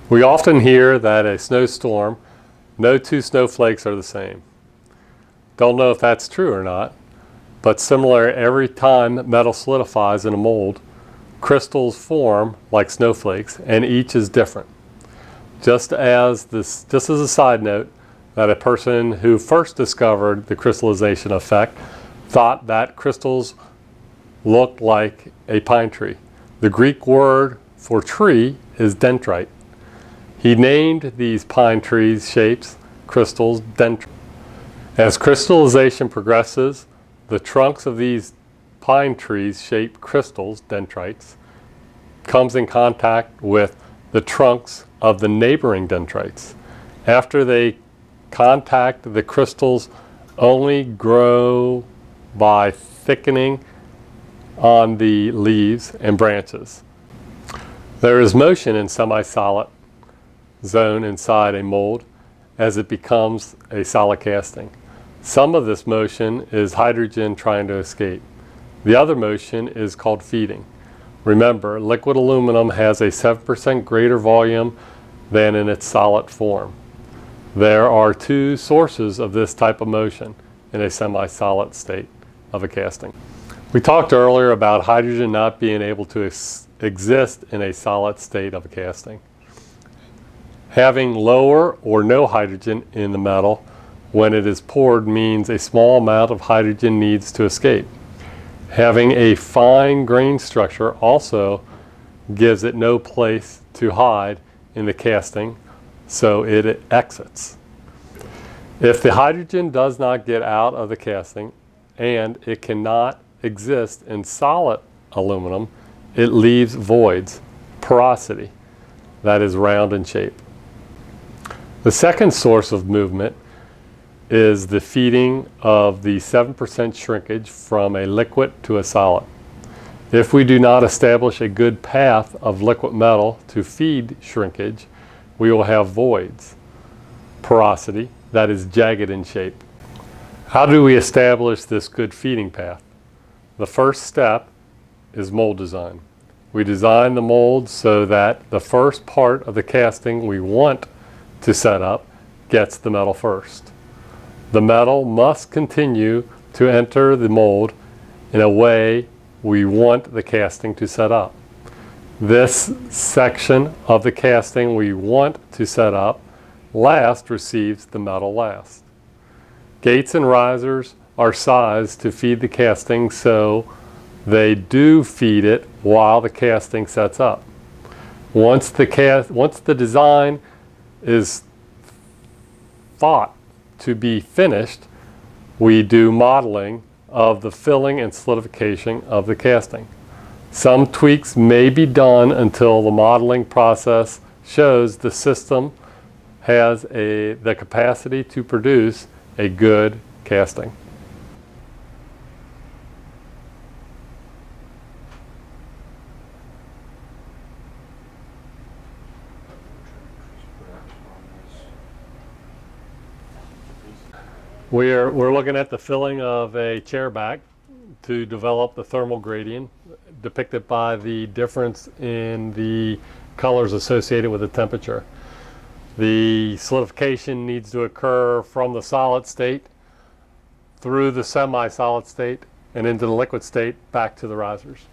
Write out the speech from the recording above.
We often hear that a snowstorm, no two snowflakes are the same. Don't know if that's true or not, but similar, every time metal solidifies in a mold, crystals form like snowflakes, and each is different. Just as a side note, that a person who first discovered the crystallization effect thought that crystals looked like a pine tree. The Greek word for tree is dendrite. He named these pine trees shapes, crystals, dendrite. As crystallization progresses, the trunks of these pine trees shaped crystals, dendrites, comes in contact with the trunks of the neighboring dendrites. After they contact, the crystals only grow by thickening on the leaves and branches. There is motion in semi-solid zone inside a mold as it becomes a solid casting. Some of this motion is hydrogen trying to escape. The other motion is called feeding. Remember, liquid aluminum has a 7% greater volume than in its solid form. There are two sources of this type of motion in a semi-solid state of a casting. We talked earlier about hydrogen not being able to exist in a solid state of a casting. Having lower or no hydrogen in the metal when it is poured means a small amount of hydrogen needs to escape. Having a fine grain structure also gives it no place to hide in the casting, so it exits. If the hydrogen does not get out of the casting and it cannot exist in solid aluminum, it leaves voids, porosity, that is round in shape. The second source of movement is the feeding of the 7% shrinkage from a liquid to a solid. If we do not establish a good path of liquid metal to feed shrinkage, we will have voids, porosity, that is jagged in shape. How do we establish this good feeding path? The first step is mold design. We design the mold so that the first part of the casting we want to set up gets the metal first. The metal must continue to enter the mold in a way we want the casting to set up. This section of the casting we want to set up last receives the metal last. Gates and risers are sized to feed the casting so they do feed it while the casting sets up. Once the design is thought to be finished, we do modeling of the filling and solidification of the casting. Some tweaks may be done until the modeling process shows the system has the capacity to produce a good casting. We're looking at the filling of a chair back to develop the thermal gradient depicted by the difference in the colors associated with the temperature. The solidification needs to occur from the solid state through the semi-solid state and into the liquid state back to the risers.